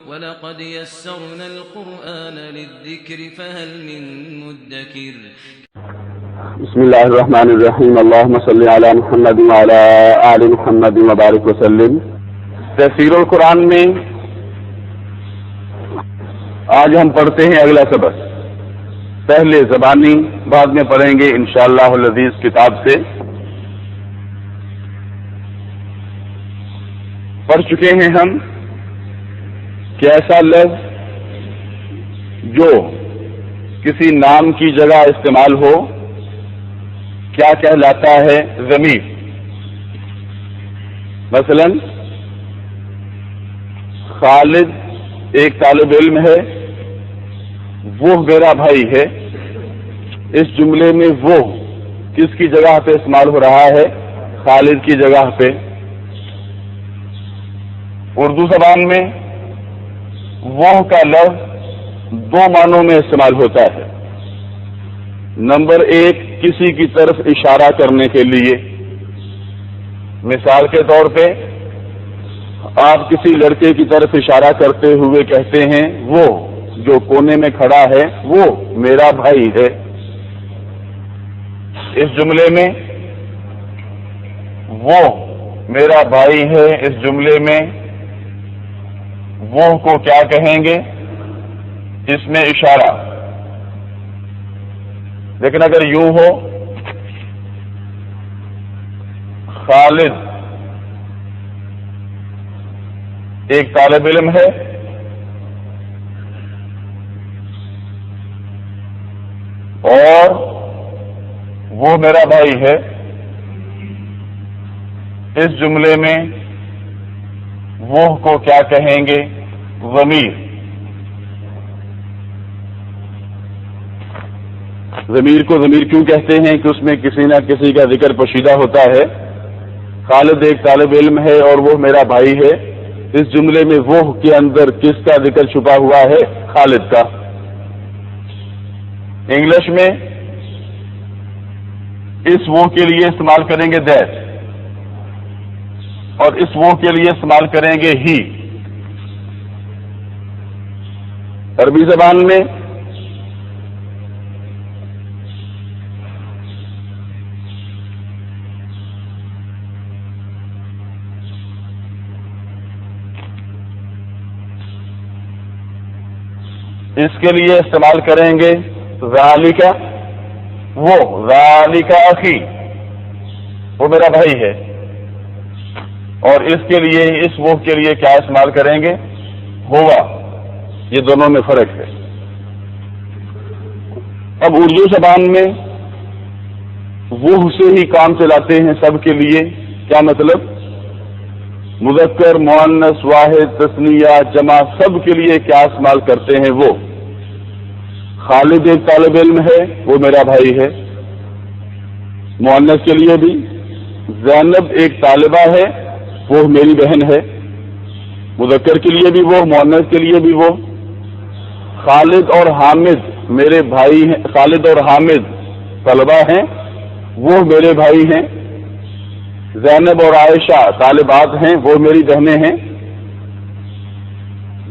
وَلَقَدْ يَسَّرْنَا الْقُرْآنَ لِلذِّكْرِ فَهَلْ مِن مُّدَّكِرٍ بسم اللہ الرحمن الرحیم اللہم صلی علی محمد وعلی آل محمد وبارک وسلم۔ تفسیر القرآن میں آج ہم پڑھتے ہیں اگلا سبق، پہلے زبانی، بعد میں پڑھیں گے انشاءاللہ العزیز کتاب سے۔ پڑھ چکے ہیں ہم کہ ایسا لفظ جو کسی نام کی جگہ استعمال ہو کیا کہلاتا ہے؟ ضمیر۔ مثلا خالد ایک طالب علم ہے، وہ میرا بھائی ہے، اس جملے میں وہ کس کی جگہ پہ استعمال ہو رہا ہے؟ خالد کی جگہ پہ۔ اردو زبان میں وہ کا لفظ دو معنوں میں استعمال ہوتا ہے۔ نمبر ایک، کسی کی طرف اشارہ کرنے کے لیے، مثال کے طور پہ آپ کسی لڑکے کی طرف اشارہ کرتے ہوئے کہتے ہیں وہ جو کونے میں کھڑا ہے وہ میرا بھائی ہے۔ اس جملے میں وہ میرا بھائی ہے، اس جملے میں وہ کو کیا کہیں گے؟ اس میں اشارہ۔ لیکن اگر یوں ہو خالد ایک طالب علم ہے، اور وہ میرا بھائی ہے، اس جملے میں وہ کو کیا کہیں گے؟ ضمیر۔ ضمیر کو ضمیر کیوں کہتے ہیں؟ کہ اس میں کسی نہ کسی کا ذکر پوشیدہ ہوتا ہے۔ خالد ایک طالب علم ہے اور وہ میرا بھائی ہے، اس جملے میں وہ کے اندر کس کا ذکر چھپا ہوا ہے؟ خالد کا۔ انگلش میں اس وہ کے لیے استعمال کریں گے دیٹ، اور اس وہ کے لیے استعمال کریں گے ہی۔ عربی زبان میں اس کے لیے استعمال کریں گے ذالک، وہ ذالک اخی، وہ میرا بھائی ہے، اور اس کے لیے اس وہ کے لیے کیا استعمال کریں گے؟ ہوا۔ یہ دونوں میں فرق ہے۔ اب اردو زبان میں وہ سے ہی کام چلاتے ہیں سب کے لیے۔ کیا مطلب؟ مذکر، مؤنث، واحد، تثنیہ، جمع، سب کے لیے کیا استعمال کرتے ہیں؟ وہ۔ خالد ایک طالب علم ہے، وہ میرا بھائی ہے، مؤنث کے لیے بھی۔ زینب ایک طالبہ ہے، وہ میری بہن ہے، مذکر کے لیے بھی وہ، مؤنث کے لیے بھی وہ۔ خالد اور حامد میرے بھائی ہیں، خالد اور حامد طلبہ ہیں، وہ میرے بھائی ہیں۔ زینب اور عائشہ طالبات ہیں، وہ میری بہنیں ہیں۔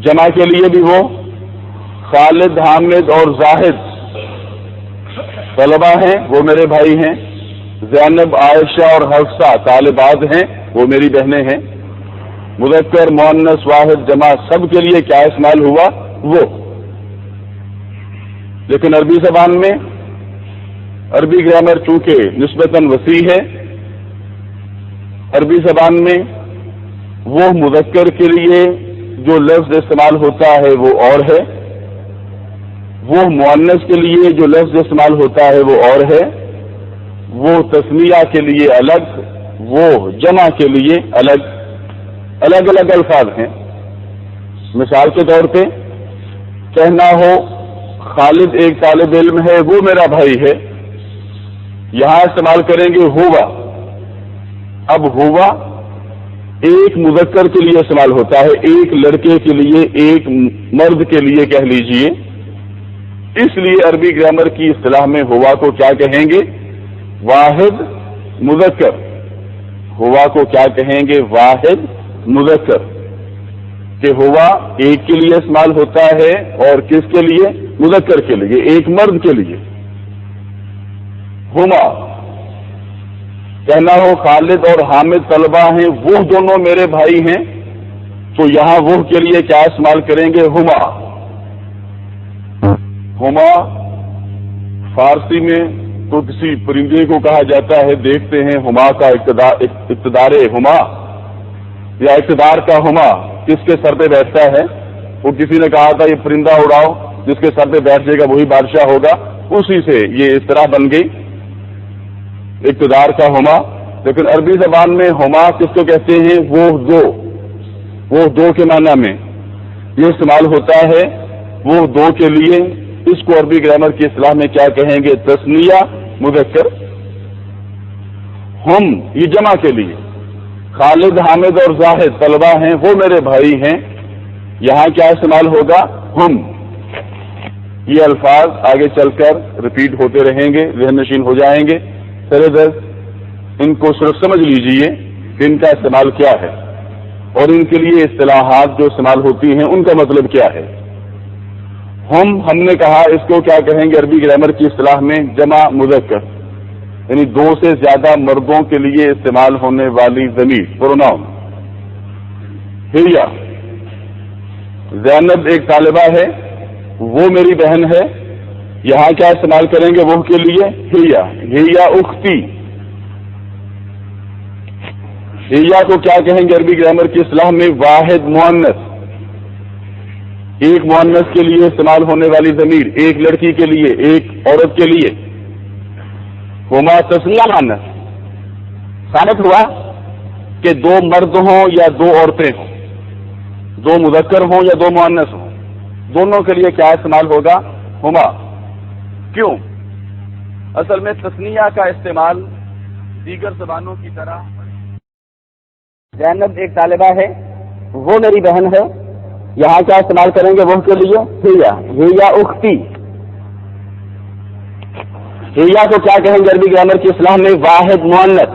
جمع کے لیے بھی وہ، خالد، حامد اور زاہد طلبہ ہیں، وہ میرے بھائی ہیں۔ زینب، عائشہ اور حفصہ طالبات ہیں، وہ میری بہنیں ہیں۔ مذکر، مؤنث، واحد، جمع سب کے لیے کیا استعمال ہوا؟ وہ۔ لیکن عربی زبان میں عربی گرامر چونکہ نسبتاً وسیع ہے، عربی زبان میں وہ مذکر کے لیے جو لفظ استعمال ہوتا ہے وہ اور ہے، وہ مؤنث کے لیے جو لفظ استعمال ہوتا ہے وہ اور ہے، وہ تثنیہ کے لیے الگ، وہ جمع کے لیے الگ، الگ الگ الفاظ ہیں۔ مثال کے طور پہ کہنا ہو خالد ایک طالب علم ہے، وہ میرا بھائی ہے، یہاں استعمال کریں گے ہوا۔ اب ہوا ایک مذکر کے لیے استعمال ہوتا ہے، ایک لڑکے کے لیے، ایک مرد کے لیے کہہ لیجئے، اس لیے عربی گرامر کی اصطلاح میں ہوا کو کیا کہیں گے؟ واحد مذکر۔ ہوا کو کیا کہیں گے؟ واحد مذکر۔ کہ ہوا ایک کے لیے استعمال ہوتا ہے اور کس کے لیے؟ مذکر کے لیے، ایک مرد کے لیے۔ ہما کہنا ہو خالد اور حامد طلبہ ہیں، وہ دونوں میرے بھائی ہیں، تو یہاں وہ کے لیے کیا استعمال کریں گے؟ ہما۔ ہما فارسی میں تو کسی پرندے کو کہا جاتا ہے، دیکھتے ہیں ہما کا اقتدار ہما یا اقتدار کا ہما کس کے سر پہ بیٹھتا ہے؟ وہ کسی نے کہا تھا یہ پرندہ اڑاؤ، جس کے سر پہ بیٹھ جائے گا وہی بادشاہ ہوگا، اسی سے یہ اس طرح بن گئی اقتدار کا ہما۔ لیکن عربی زبان میں ہما کس کو کہتے ہیں؟ وہ دو کے معنی میں یہ استعمال ہوتا ہے، وہ دو کے لیے۔ اس کو عربی گرامر کی اصطلاح میں کیا کہیں گے؟ تثنیہ مذکر۔ ہم یہ جمع کے لیے، خالد حامد اور زاہد طلبہ ہیں، وہ میرے بھائی ہیں، یہاں کیا استعمال ہوگا؟ ہم۔ یہ الفاظ آگے چل کر ریپیٹ ہوتے رہیں گے، ذہن نشین ہو جائیں گے۔ سر درد ان کو صرف سمجھ لیجئے کہ ان کا استعمال کیا ہے اور ان کے لیے اصطلاحات جو استعمال ہوتی ہیں ان کا مطلب کیا ہے۔ ہم نے کہا اس کو کیا کہیں گے عربی گرامر کی اصطلاح میں؟ جمع مذکر، یعنی دو سے زیادہ مردوں کے لیے استعمال ہونے والی ضمیر، پروناؤن۔ ہیا زینب ایک طالبہ ہے، وہ میری بہن ہے، یہاں کیا استعمال کریں گے وہ کے لیے؟ ہیا اختی۔ ہیا کو کیا کہیں گے عربی گرامر کی اصطلاح میں؟ واحد مؤنث، ایک مؤنث کے لیے استعمال ہونے والی ضمیر، ایک لڑکی کے لیے، ایک عورت کے لیے۔ ہما تسنیہ مؤنث، ثابت ہوا کہ دو مرد ہوں یا دو عورتیں ہوں، دو مذکر ہوں یا دو مؤنث ہوں، دونوں کے لیے کیا استعمال ہوگا؟ ہما۔ کیوں؟ اصل میں تسنیہ کا استعمال دیگر زبانوں کی طرح، زینب ایک طالبہ ہے، وہ میری بہن ہے، یہاں کیا استعمال کریں گے وہ کے لیے؟ ہیا اختی۔ ہیا کو کیا کہیں گے عربی گرامر کی اصطلاح میں؟ واحد مؤنث،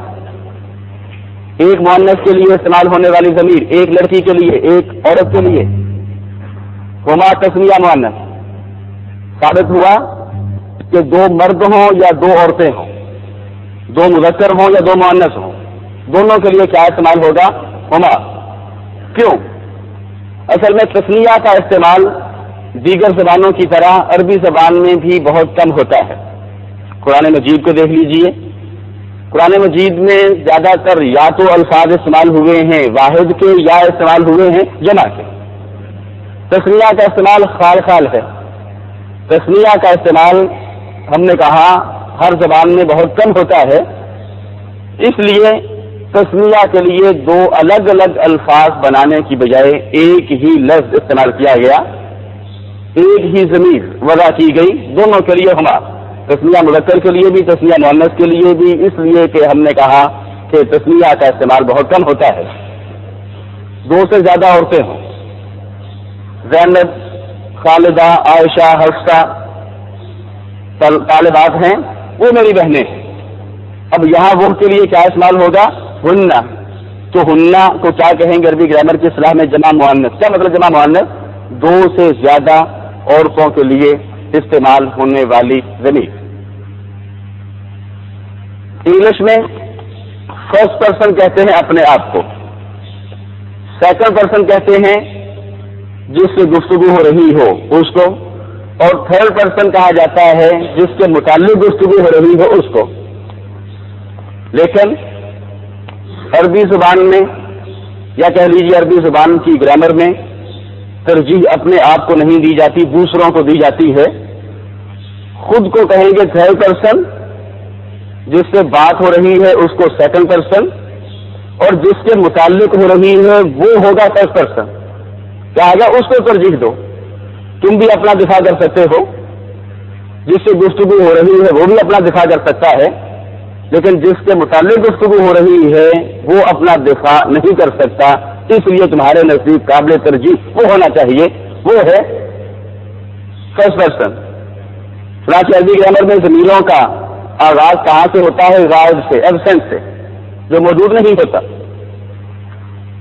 ایک مؤنث کے لیے استعمال ہونے والی ضمیر، ایک لڑکی کے لیے، ایک عورت کے لیے۔ ہما تسنیہ مؤنث، ثابت ہوا کہ دو مرد ہوں یا دو عورتیں ہوں، دو مذکر ہوں یا دو مؤنث ہوں، دونوں کے لیے کیا استعمال ہوگا؟ ہما۔ کیوں؟ اصل میں تسنیہ کا استعمال دیگر زبانوں کی طرح عربی زبان میں بھی بہت کم ہوتا ہے۔ قرآن مجید کو دیکھ لیجئے، قرآن مجید میں زیادہ تر یا تو الفاظ استعمال ہوئے ہیں واحد کے یا استعمال ہوئے ہیں جمع کے۔ تسنیہ کا استعمال خال ہے، تسنیہ کا استعمال ہم نے کہا ہر زبان میں بہت کم ہوتا ہے، اس لیے تسنیہ کے لیے دو الگ الگ الفاظ بنانے کی بجائے ایک ہی لفظ استعمال کیا گیا، ایک ہی ضمیر وضع کی گئی دونوں کے لیے ہما، تسنیہ مذکر کے لیے بھی تسنیہ مؤنث کے لیے بھی، اس لیے کہ ہم نے کہا کہ تسنیہ کا استعمال بہت کم ہوتا ہے، دو سے زیادہ عورتیں ہوں، زینب، خالدہ، عائشہ، حفصہ طالبات ہیں، وہ میری بہنیں ہیں۔ اب یہاں وہ کے لیے کیا استعمال ہوگا؟ ہننا۔ تو ہننا کو کیا کہیں گے عربی گرامر کی اصطلاح میں؟ جمع مؤنث۔ کیا مطلب جمع مؤنث؟ دو سے زیادہ عورتوں کے لیے استعمال ہونے والی ضمیر۔ انگلش میں فرسٹ پرسن کہتے ہیں اپنے آپ کو، سیکنڈ پرسن کہتے ہیں جس سے گفتگو ہو رہی ہو اس کو، اور تھرڈ پرسن کہا جاتا ہے جس کے متعلق گفتگو ہو رہی ہو اس کو۔ لیکن عربی زبان میں یا کہہ لیجیے عربی زبان کی گرامر میں ترجیح اپنے آپ کو نہیں دی جاتی، دوسروں کو دی جاتی ہے۔ خود کو کہیں گے تھرڈ پرسن، جس سے بات ہو رہی ہے اس کو سیکنڈ پرسن، اور جس کے متعلق ہو رہی ہے وہ ہوگا فرسٹ پرسن۔ کہا گیا اس کو ترجیح دو، تم بھی اپنا دفاع کر سکتے ہو، جس سے گفتگو ہو رہی ہے وہ بھی اپنا دفاع کر سکتا ہے، لیکن جس کے متعلق گفتگو ہو رہی ہے وہ اپنا دفاع نہیں کر سکتا، اس لیے تمہارے نزدیک قابل ترجیح وہ ہونا چاہیے، وہ ہے فرسٹ پرسن۔ چنانچہ عربی گرامر میں ضمیروں کا آغاز کہاں سے ہوتا ہے؟ غائب سے، ایبسنٹ سے، جو موجود نہیں ہوتا۔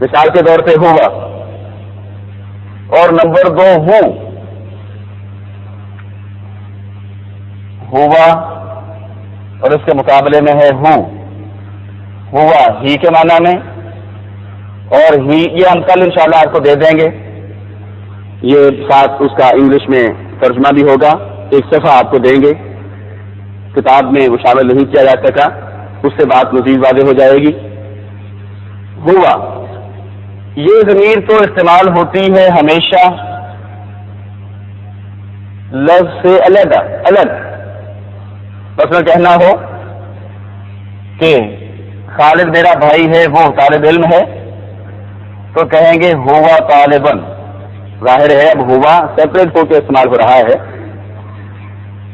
مثال کے طور پہ ہوا، اور نمبر 2 ہوا، اور اس کے مقابلے میں ہے ہوا ہی کے معنی میں، اور ہی یہ ہم کل انشاءاللہ آپ کو دے دیں گے، یہ ساتھ اس کا انگلش میں ترجمہ بھی ہوگا، ایک صفحہ آپ کو دیں گے، کتاب میں وہ شامل نہیں کیا جا سکا، اس سے بات مزید واضح ہو جائے گی۔ ہوا یہ ضمیر تو استعمال ہوتی ہے ہمیشہ لفظ سے الگ، مثلا کہنا ہو کہ خالد میرا بھائی ہے، وہ طالب علم ہے، تو کہیں گے ہوا طالبن، ظاہر ہے اب ہوا سیپریٹ ہو کے استعمال ہو رہا ہے،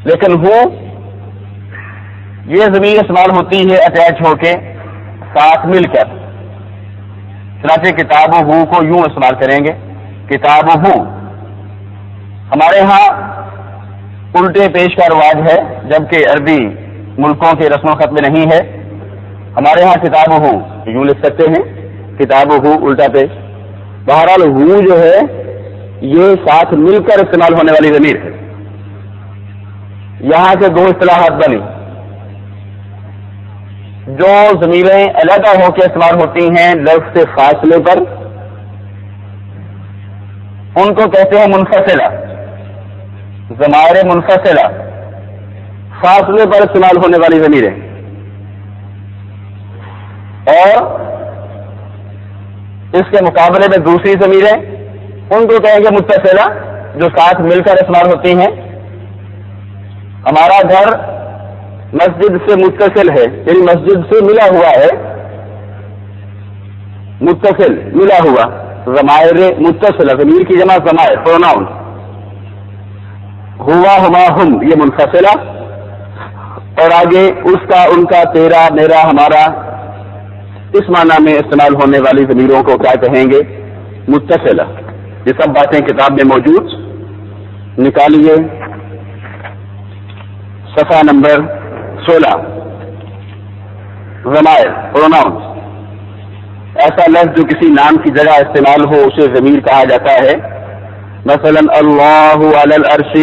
لیکن یہ ضمیر استعمال ہوتی ہے اٹیچ ہو کے ساتھ مل کر، چنانچہ کتاب ہو کو یوں استعمال کریں گے، کتاب ہو۔ ہمارے ہاں الٹے پیش کا رواج ہے، جبکہ عربی ملکوں کے رسم و خط میں نہیں ہے، ہمارے ہاں کتاب ہو یوں لکھ سکتے ہیں، کتاب ہو الٹا پیش۔ بہرحال ہو جو ہے یہ ساتھ مل کر استعمال ہونے والی ضمیر ہے۔ یہاں سے 2 اصطلاحات بنی، جو ضمیریں علیحدہ ہو کے استعمال ہوتی ہیں لفظ سے فاصلے پر، ان کو کہتے ہیں منفصلہ، ضمائر منفصلہ، فاصلے پر استعمال ہونے والی ضمیریں، اور اس کے مقابلے میں دوسری ضمیریں ان کو کہیں گے متصلہ، جو ساتھ مل کر استعمال ہوتی ہیں۔ ہمارا گھر مسجد سے متصل ہے، یعنی مسجد سے ملا ہوا ہے، متصل ملا ہوا، ضمائر متصلہ، ضمیر کی جمع ضمائر پروناؤن، ہوا ہما ہم یہ منفصلہ، اور آگے اس کا ان کا تیرا میرا ہمارا اس معنی میں استعمال ہونے والی ضمیروں کو کیا کہیں گے؟ متصلہ۔ یہ سب باتیں کتاب میں موجود، نکالیے صفحہ نمبر 16، ضمائر پروناؤنس۔ ایسا لفظ جو کسی نام کی جگہ استعمال ہو اسے ضمیر کہا جاتا ہے، مثلا اللہ علی العرش،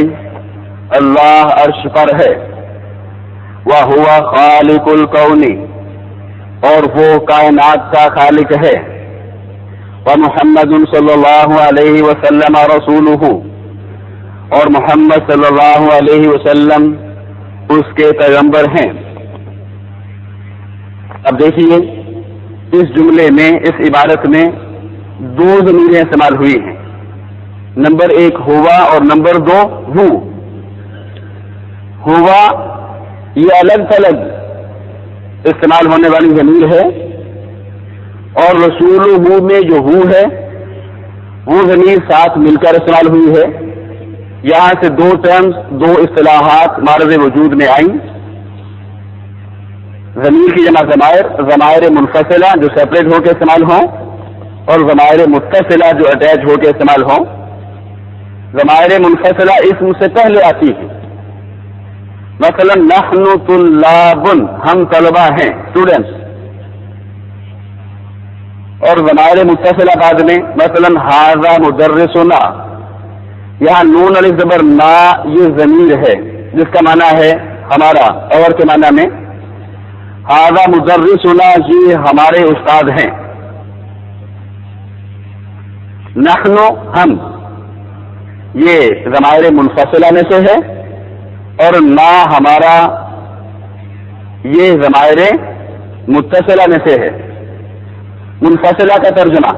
اللہ عرش پر ہے، وَهُوَ خالق الکون، اور وہ کائنات کا خالق ہے، وَمُحَمَّدٌ صلی اللہ علیہ وسلم رسولہ، اور محمد صلی اللہ علیہ وسلم اس کے پیغمبر ہیں۔ اب دیکھیے اس جملے میں، اس عبارت میں 2 ضمیریں استعمال ہوئی ہیں، نمبر 1 ہوا اور نمبر 2 ہو۔ ہوا یہ الگ تھلگ استعمال ہونے والی ضمیر ہے، اور رسولہ میں جو ہو ہے وہ ضمیر ساتھ مل کر استعمال ہوئی ہے۔ یہاں سے 2 ٹرمز، 2 اصطلاحات معرض وجود میں آئیں، ضمیر کی جمع ضمائر، ضمائر منفصلہ جو سیپریٹ ہو کے استعمال ہوں، اور ضمائر متصلہ جو اٹیچ ہو کے استعمال ہوں۔ ضمائر منفصلہ اسم سے پہلے آتی ہے، مثلا نحن طلاب، ہم طلبہ ہیں، اسٹوڈنٹس، اور ضمائر متصلہ بعد میں، مثلا ھذا مدرسنا، یہاں نون الف زبر نا یہ ضمیر ہے جس کا معنی ہے ہمارا، اور کے معنی میں ھذا مدرسنا یہ ہمارے استاد ہیں۔ نحن ہم یہ ضمائر منفصلہ میں سے ہے، اور نا ہمارا یہ ضمائر متصلہ میں سے ہے۔ منفصلہ کا ترجمہ،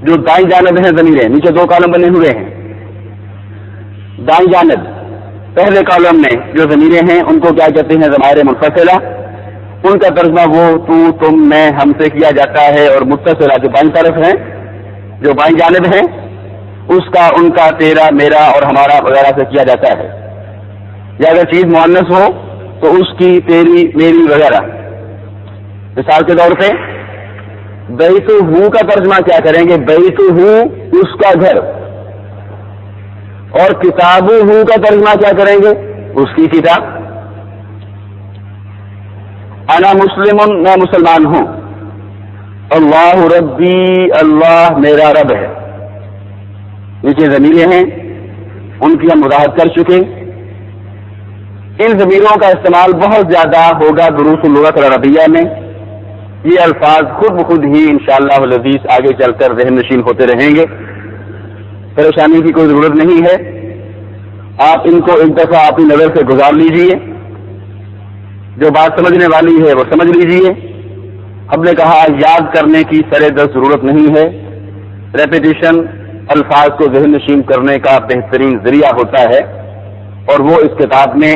جو دائیں جانب ہیں ضمیریں، نیچے 2 کالم بنے ہوئے ہیں، دائیں جانب پہلے کالم میں جو ضمیریں ہیں ان کو کیا کہتے ہیں؟ ضمائر منفصلہ۔ ان کا ترجمہ وہ تو، تم، میں، ہم سے کیا جاتا ہے، اور متصلہ جو بائیں طرف ہیں، جو بائیں جانب ہیں، اس کا ان کا تیرا میرا اور ہمارا وغیرہ سے کیا جاتا ہے۔ یا اگر چیز مؤنث ہو تو اس کی تیری میری وغیرہ۔ مثال کے طور پہ بیتو ہو کا ترجمہ کیا کریں گے؟ بیتو ہو اس کا گھر، اور کتابو ہو کا ترجمہ کیا کریں گے؟ اس کی کتاب۔ انا مسلم، میں مسلمان ہوں، اللہ ربی، اللہ میرا رب ہے. نیچے ضمیریں ہیں، ان کی ہم وضاحت کر چکے. ان ضمیروں کا استعمال بہت زیادہ ہوگا دروس اللغت العربیہ میں. یہ الفاظ خود بخود ہی انشاءاللہ العزیز آگے چل کر ذہن نشین ہوتے رہیں گے. پریشانی کی کوئی ضرورت نہیں ہے. آپ ان کو ایک دفعہ اپنی نظر سے گزار لیجئے. جو بات سمجھنے والی ہے وہ سمجھ لیجئے. ہم نے کہا یاد کرنے کی سرے دست ضرورت نہیں ہے. ریپیٹیشن الفاظ کو ذہن نشین کرنے کا بہترین ذریعہ ہوتا ہے، اور وہ اس کتاب میں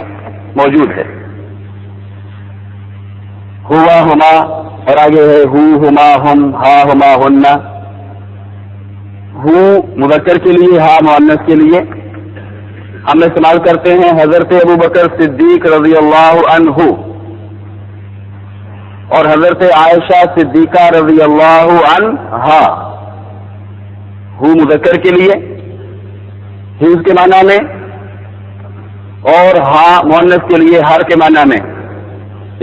موجود ہے. ہوا ہما، اور آگے ہے ہو ہما ہم، ہا ہما ہننا. ہو مذکر کے لیے، ہا مؤنث کے لیے. ہم استعمال کرتے ہیں حضرت ابو بکر صدیق رضی اللہ عنہ اور حضرت عائشہ صدیقہ رضی اللہ عنہا. ہو مذکر کے لیے، ہیز کے معنی میں، اور ہا مؤنث کے لیے ہر کے معنی میں.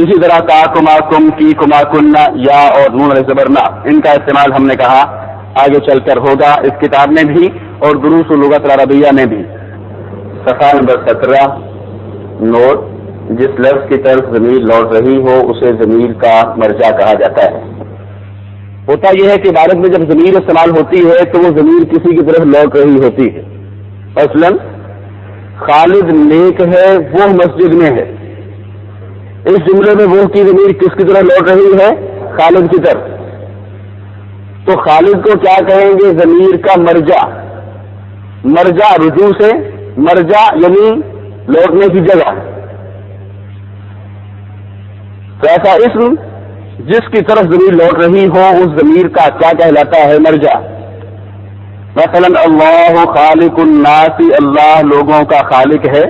اسی طرح کا کما کم کی کما کننا، یا اور نون علیہ زبر نا، ان کا استعمال ہم نے کہا آگے چل کر ہوگا اس کتاب میں بھی اور دروس اللغت العربیہ میں بھی. صفحہ نمبر 17 نوٹ. جس لفظ کی طرف ضمیر لوٹ رہی ہو اسے ضمیر کا مرجع کہا جاتا ہے. ہوتا یہ ہے کہ عبارت میں جب ضمیر استعمال ہوتی ہے تو وہ ضمیر کسی کی طرف لوٹ رہی ہوتی ہے. مثلاً خالد نیک ہے، وہ مسجد میں ہے. اس جملے میں وہ کی ضمیر کس کی طرف لوٹ رہی ہے؟ خالد کی طرف. تو خالد کو کیا کہیں گے؟ ضمیر کا مرجع. مرجع رجوع سے، مرجع یعنی لوٹنے کی جگہ. تو ایسا اسم جس کی طرف ضمیر لوٹ رہی ہو اس ضمیر کا کیا کہلاتا ہے؟ مرجع. مثلا اللہ خالق الناس، اللہ لوگوں کا خالق ہے.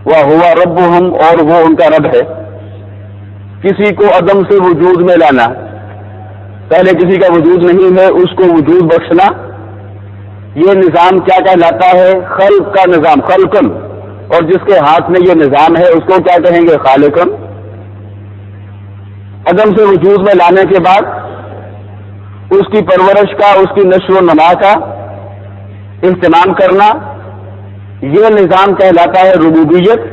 وَهُوَ رَبُّهُمْ، اور وہ ان کا رب ہے. کسی کو عدم سے وجود میں لانا، پہلے کسی کا وجود نہیں ہے اس کو وجود بخشنا، یہ نظام کیا کہلاتا ہے؟ خلق کا نظام، خلقن. اور جس کے ہاتھ میں یہ نظام ہے اس کو کیا کہیں گے؟ خالقن. عدم سے وجود میں لانے کے بعد اس کی پرورش کا، اس کی نشو و نما کا اہتمام کرنا، یہ نظام کہلاتا ہے ربوبیت.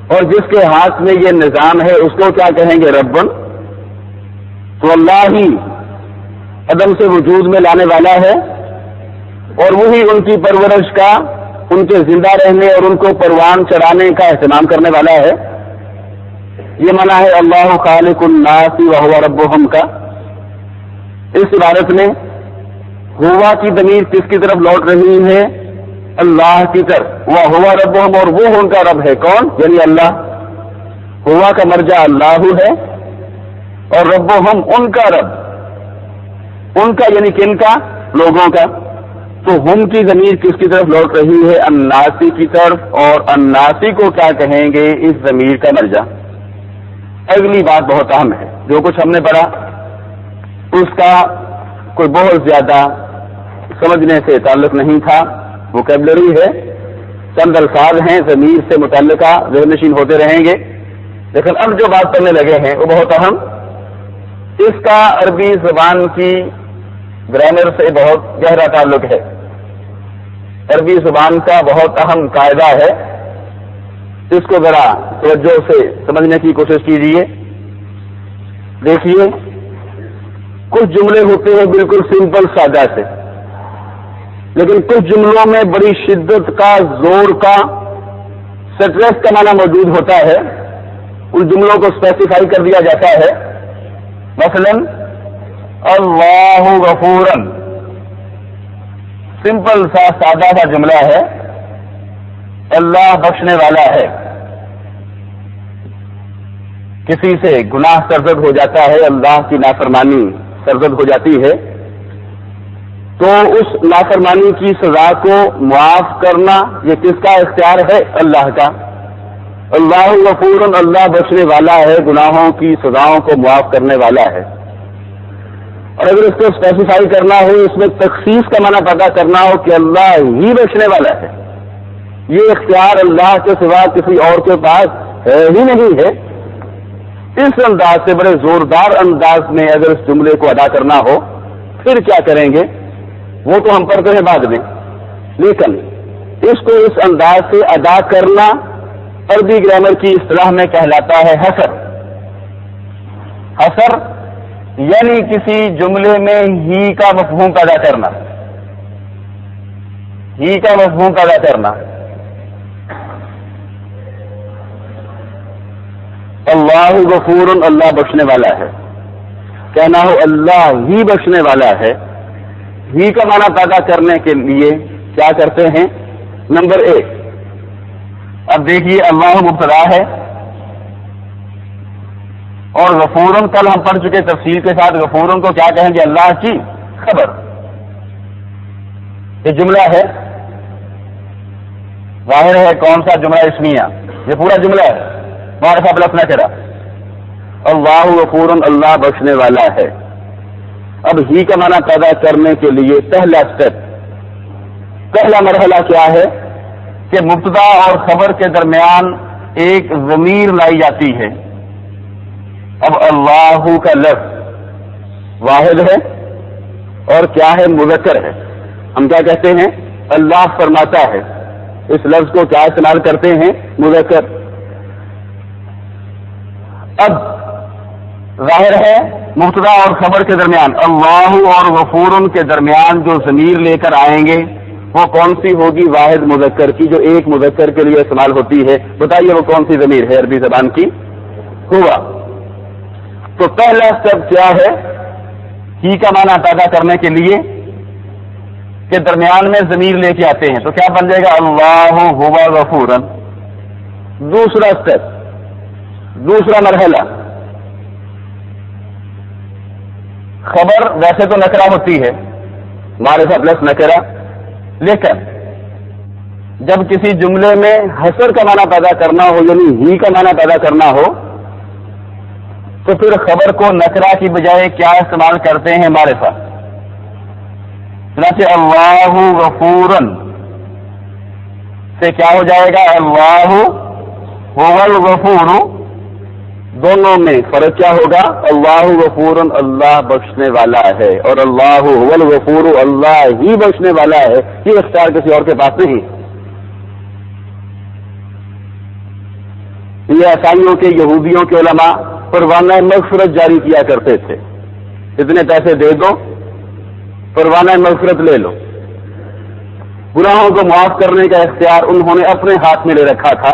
اور جس کے ہاتھ میں یہ نظام ہے اس کو کیا کہیں گے؟ ربن. تو اللہ ہی عدم سے وجود میں لانے والا ہے اور وہی ان کی پرورش کا، ان کے زندہ رہنے اور ان کو پروان چڑھانے کا اہتمام کرنے والا ہے. یہ معنی ہے اللہ خالق الناس وهو ربهم کا. اس عبارت میں ہوا کی ضمیر کس کی طرف لوٹ رہی ہے؟ اللہ کی طرف. وهو ربهم، اور وہ ان کا رب ہے. کون؟ یعنی اللہ. ہوا کا مرجع اللہ ہے اور ربهم ان کا رب. ان کا یعنی کن کا؟ لوگوں کا. تو ہم کی ضمیر کس کی طرف لوٹ رہی ہے؟ الناسی کی طرف. اور الناسی کو کیا کہیں گے؟ اس ضمیر کا مرجع. اگلی بات بہت اہم ہے. جو کچھ ہم نے پڑھا اس کا کوئی بہت زیادہ سمجھنے سے تعلق نہیں تھا. ووکیبلری ہے، چند الفاظ ہیں ضمیر سے متعلقہ، ذہن نشین ہوتے رہیں گے. لیکن اب جو بات کرنے لگے ہیں وہ بہت اہم. اس کا عربی زبان کی گرامر سے بہت گہرا تعلق ہے. عربی زبان کا بہت اہم قاعدہ ہے. اس کو ذرا توجہ سے سمجھنے کی کوشش کیجیے. دیکھیے کچھ جملے ہوتے ہیں بالکل سمپل سادہ سے، لیکن کچھ جملوں میں بڑی شدت کا، زور کا، سٹریس کا معنی موجود ہوتا ہے. ان جملوں کو اسپیسیفائی کر دیا جاتا ہے. مثلا اللہ غفورن، سمپل سا سادہ سا جملہ ہے، اللہ بخشنے والا ہے. کسی سے گناہ سرزد ہو جاتا ہے، اللہ کی نافرمانی سرزد ہو جاتی ہے، تو اس نافرمانی کی سزا کو معاف کرنا یہ کس کا اختیار ہے؟ اللہ کا. اللہ غفور، اللہ بخشنے والا ہے، گناہوں کی سزاؤں کو معاف کرنے والا ہے. اور اگر اس کو اسپیسیفائی کرنا ہو، اس میں تخصیص کا معنی پتا کرنا ہو کہ اللہ ہی بخشنے والا ہے، یہ اختیار اللہ کے سوا کسی اور کے پاس ہے ہی نہیں ہے، اس انداز سے بڑے زوردار انداز میں اگر اس جملے کو ادا کرنا ہو پھر کیا کریں گے وہ تو ہم پڑھتے ہیں بعد میں، لیکن اس کو اس انداز سے ادا کرنا عربی گرامر کی اصطلاح میں کہلاتا ہے حصر۔ حصر یعنی کسی جملے میں ہی کا مفہوم پیدا کرنا، ہی کا مفہوم پیدا کرنا۔ اللہ غفور، اللہ بخشنے والا ہے، کہنا ہو اللہ ہی بخشنے والا ہے، ہی کا معنی پیدا کرنے کے لیے کیا کرتے ہیں؟ نمبر ایک، اب دیکھیے اللہ مبتدا ہے اور غفورن کل ہم پڑھ چکے تفصیل کے ساتھ، غفورن کو کیا کہیں گے؟ اللہ کی خبر۔ یہ جملہ ہے، ظاہر ہے کون سا جملہ اسمیہ، یہ پورا جملہ ہے، معرفہ بلفظ نکرہ، اللہ غفورن اللہ بخشنے والا ہے۔ اب ہی کا معنی پیدا کرنے کے لیے پہلا سٹیپ، پہلا مرحلہ کیا ہے کہ مبتدا اور خبر کے درمیان ایک ضمیر لائی جاتی ہے۔ اب اللہ کا لفظ واحد ہے اور کیا ہے؟ مذکر ہے۔ ہم کیا کہتے ہیں؟ اللہ فرماتا ہے، اس لفظ کو کیا استعمال کرتے ہیں؟ مذکر۔ اب ظاہر ہے مبتدا اور خبر کے درمیان، اللہ اور غفور کے درمیان جو ضمیر لے کر آئیں گے وہ کون سی ہوگی؟ واحد مذکر کی، جو ایک مذکر کے لیے استعمال ہوتی ہے۔ بتائیے وہ کون سی ضمیر ہے عربی زبان کی؟ ہوا۔ تو پہلا سٹیپ کیا ہے ہی کا معنی پیدا کرنے کے لیے کہ درمیان میں ضمیر لے کے آتے ہیں، تو کیا بن جائے گا؟ اللہ ہوا غفورن۔ دوسرا سٹیپ، دوسرا مرحلہ، خبر ویسے تو نکرہ ہوتی ہے، معرفہ پلس نکرہ، لیکن جب کسی جملے میں حصر کا معنی پیدا کرنا ہو یعنی ہی کا معنی پیدا کرنا ہو تو پھر خبر کو نکرہ کی بجائے کیا استعمال کرتے ہیں؟ معرفہ۔ چنانچہ اللہ غفورن سے کیا ہو جائے گا؟ اللہ هو الغفور۔ دونوں میں فرق کیا ہوگا؟ اللہ غفور اللہ بخشنے والا ہے، اور اللہ هو الغفور اللہ ہی بخشنے والا ہے، یہ اختیار کسی اور کے پاس نہیں۔ یہ عیسائیوں کے یہودیوں کے علماء پروانہ مغفرت جاری کیا کرتے تھے، اتنے پیسے دے دو پروانہ مغفرت لے لو۔ گناہوں کو معاف کرنے کا اختیار انہوں نے اپنے ہاتھ میں لے رکھا تھا۔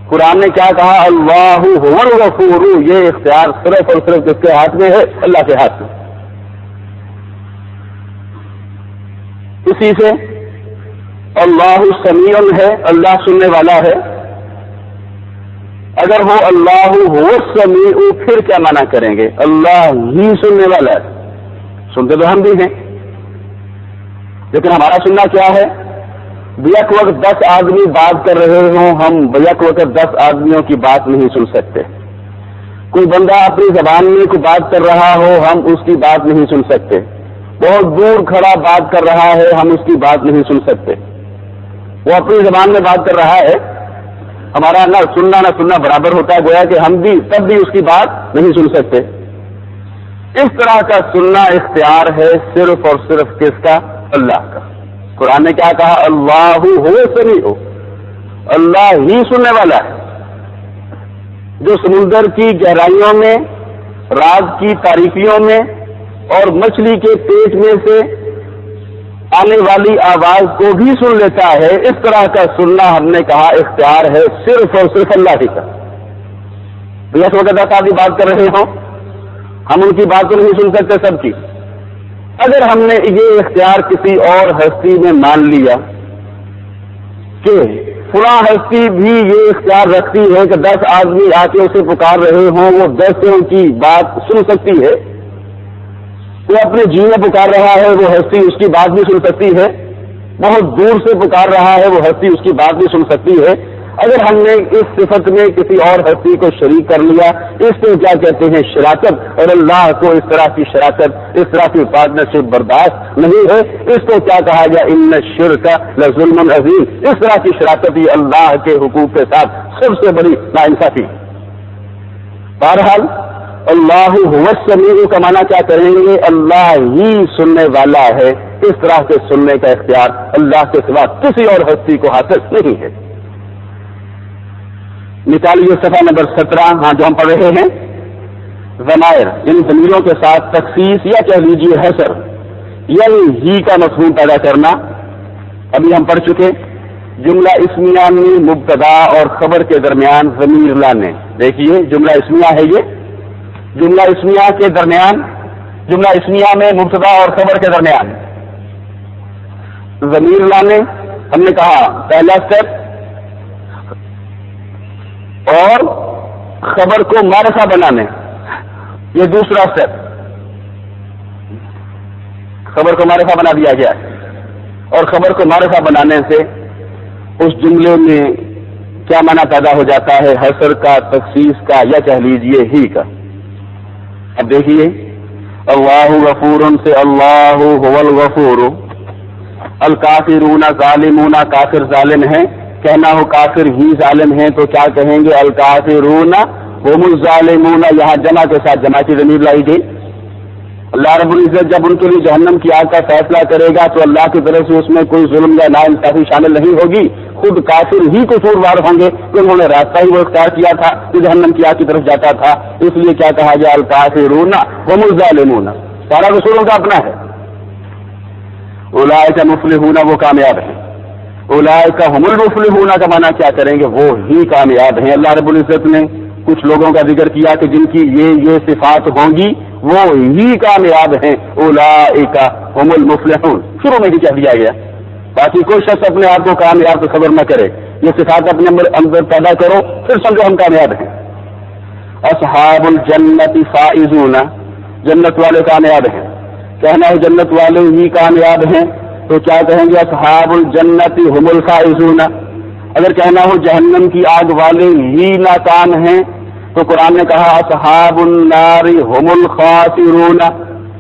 قرآن نے کیا کہا؟ اللہ هو الغفور، یہ اختیار صرف اور صرف کس کے ہاتھ میں ہے؟ اللہ کے ہاتھ میں۔ اسی سے اللہ سمیع ہے، اللہ سننے والا ہے۔ اگر وہ اللہ هو السمیع پھر کیا معنی کریں گے؟ اللہ ہی سننے والا ہے، سنتے تو ہم بھی ہیں، لیکن ہمارا سننا کیا ہے؟ بیک وقت 10 آدمی بات کر رہے ہوں، ہم بیک وقت 10 آدمیوں کی بات نہیں سن سکتے۔ کوئی بندہ اپنی زبان میں کوئی بات کر رہا ہو، ہم اس کی بات نہیں سن سکتے۔ بہت دور کھڑا بات کر رہا ہے، ہم اس کی بات نہیں سن سکتے۔ وہ اپنی زبان میں بات کر رہا ہے، ہمارا نہ سننا برابر ہوتا ہے، گویا کہ ہم بھی تب بھی اس کی بات نہیں سن سکتے۔ اس طرح کا سننا اختیار ہے صرف اور صرف کس کا؟ اللہ کا۔ قرآن نے کیا کہا؟ اللہ هو السمیع، اللہ ہی سننے والا ہے۔ جو سمندر کی گہرائیوں میں، راز کی تاریکیوں میں اور مچھلی کے پیٹ میں سے آنے والی آواز کو بھی سن لیتا ہے، اس طرح کا سننا ہم نے کہا اختیار ہے صرف اور صرف اللہ ہی کا۔ اس وقت 10 آدمی بات کر رہے ہوں، ہم ان کی بات تو نہیں سن سکتے سب کی۔ اگر ہم نے یہ اختیار کسی اور ہستی میں مان لیا کہ فلاں ہستی بھی یہ اختیار رکھتی ہے کہ 10 آدمی آ کے اسے پکار رہے ہوں، وہ 10 کی بات سن سکتی ہے، وہ اپنے جی میں پکار رہا ہے، وہ ہستی اس کی بات بھی سن سکتی ہے، بہت دور سے پکار رہا ہے، وہ ہستی اس کی بات بھی سن سکتی ہے۔ اگر ہم نے اس صفت میں کسی اور ہستی کو شریک کر لیا، اس کو کیا کہتے ہیں؟ شراکت، اور اللہ کو اس طرح کی شراکت، اس طرح کی پارٹنرشپ برداشت نہیں ہے۔ اس کو کیا کہا گیا؟ ان الشرک لظلم عظیم، اس طرح کی شراکت ہی اللہ کے حقوق کے ساتھ سب سے بڑی ناانصافی۔ بہرحال اللہ هو السمیع کا معنی کیا کریں گے؟ اللہ ہی سننے والا ہے، اس طرح کے سننے کا اختیار اللہ کے سوا کسی اور ہستی کو حاصل نہیں ہے۔ نکالیے صفحہ نمبر 17، ہاں جو ہم پڑھ رہے ہیں، ضمائر ان ضمیروں کے ساتھ تخصیص یا کہہ لیجیے حصر یعنی ہی کا مفہوم پیدا کرنا۔ ابھی ہم پڑھ چکے جملہ اسمیہ میں مبتدا اور خبر کے درمیان ضمیر لانے۔ دیکھیے جملہ اسمیہ ہے، یہ جملہ اسمیہ کے درمیان، جملہ اسمیہ میں مبتدا اور خبر کے درمیان ضمیر لانے، ہم نے کہا پہلا سٹیپ، اور خبر کو معرفہ بنانے یہ دوسرا سٹیپ۔ خبر کو معرفہ بنا دیا گیا، اور خبر کو معرفہ بنانے سے اس جملے میں کیا معنی پیدا ہو جاتا ہے؟ حصر کا، تخصیص کا، یا کہہ لیجیے ہی کا۔ اب دیکھیے اللہ غفور سے اللہ هو الغفور، الکافرون ظالمون، کافر ظالم ہیں، کہنا ہو کافر ہی ظالم ہیں تو کیا کہیں گے؟ الکافرون هم الظالمون، یہاں جمع کے ساتھ جمع کی ضمیر لائی گئی۔ اللہ رب العزت جب ان کے لیے جہنم کی آگ کا فیصلہ کرے گا تو اللہ کی طرف سے اس میں کوئی ظلم یا ناانصافی شامل نہیں ہوگی، خود کافر ہی قصوروار ہوں گے کہ انہوں نے راستہ ہی وہ اختیار کیا تھا کہ جہنم کی آگ کی طرف جاتا تھا۔ اس لیے کیا کہا گیا؟ الکافرون هم الظالمون، سارا قصور ان کا اپنا ہے۔ اولئک مفلحون، وہ کامیاب ہیں۔ اولئک هم المفلحون کا معنی کیا کریں گے؟ وہ ہی کامیاب ہیں۔ اللہ رب العزت نے کچھ لوگوں کا ذکر کیا کہ جن کی یہ صفات ہوں گی وہ ہی کامیاب ہیں۔ اولئک هم المفلحون شروع میں ہی کہہ دیا گیا، باقی کوئی شخص اپنے آپ کو کامیاب تو خبر نہ کرے، یہ صفات اپنے اندر پیدا کرو پھر سمجھو ہم کامیاب ہیں۔ اصحاب الجنت فائزون، جنت والے کامیاب ہیں۔ کہنا ہو جنت والے ہی کامیاب ہیں تو کیا کہیں گے؟ اصحاب الجنت هم الفائزون۔ اگر کہنا ہو جہنم کی آگ والے ہی ناکام ہیں تو قرآن نے کہا اصحاب النار هم الخاسرون،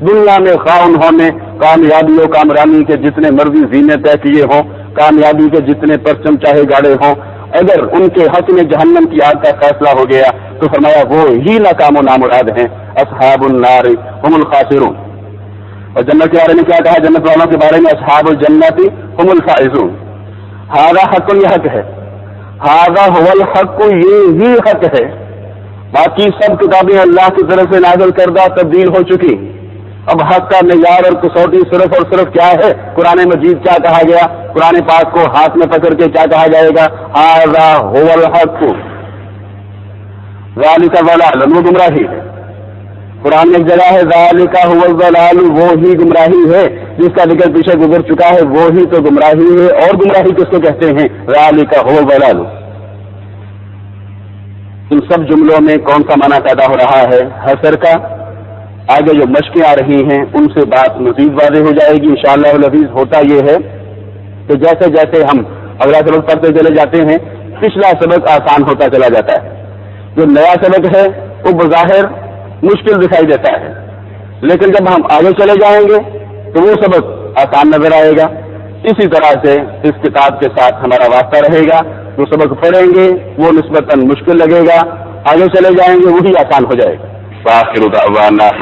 دنیا میں خواہ انہوں نے کامیابی و کامرانی کے جتنے مرضی زینے طے کیے ہوں، کامیابی کے جتنے پرچم چاہے گاڑے ہوں، اگر ان کے حق میں جہنم کی آگ کا فیصلہ ہو گیا تو فرمایا وہ ہی ناکام و نامراد ہیں، اصحاب النار هم الخاسرون۔ اور جنت کے بارے میں کیا کہا؟ جنت والوں کے بارے میں اصحاب الجنت هم الفائزون۔ ھذا حق، یہ حق ہے، ھذا هو الحق، یہ ہی حق ہے۔ باقی سب کتابیں اللہ کی طرف سے نازل کردہ تبدیل ہو چکی، اب حق کا معیار اور کسوٹی صرف اور صرف کیا ہے؟ قرآن مجید کیا کہا گیا؟ قرآن پاک کو ہاتھ میں پکڑ کے کیا کہا جائے گا؟ ھذا هو الحق، ذالک ضلال، وہ گمراہی ہے۔ قرآن میں ایک جگہ ہے ذالک هو الضلال، وہ ہی گمراہی ہے، جس کا ذکر پیچھے گزر چکا ہے، وہ ہی تو گمراہی ہے۔ اور گمراہی کس کو کہتے ہیں؟ ذالک هو الضلال۔ ان سب جملوں میں کون سا معنی پیدا ہو رہا ہے؟ حصر کا۔ آگے جو مشقیں آ رہی ہیں ان سے بات مزید واضح ہو جائے گی انشاءاللہ العزیز۔ ہوتا یہ ہے کہ جیسے جیسے ہم اگلا سبق پڑھتے چلے جاتے ہیں پچھلا سبق آسان ہوتا چلا جاتا ہے، جو نیا سبق ہے وہ بظاہر مشکل دکھائی دیتا ہے، لیکن جب ہم آگے چلے جائیں گے تو وہ سبق آسان نظر آئے گا۔ اسی طرح سے اس کتاب کے ساتھ ہمارا واسطہ رہے گا، جو سبق پڑھیں گے وہ نسبتاً مشکل لگے گا، آگے چلے جائیں گے وہی آسان ہو جائے گا۔ وآخر دعوانا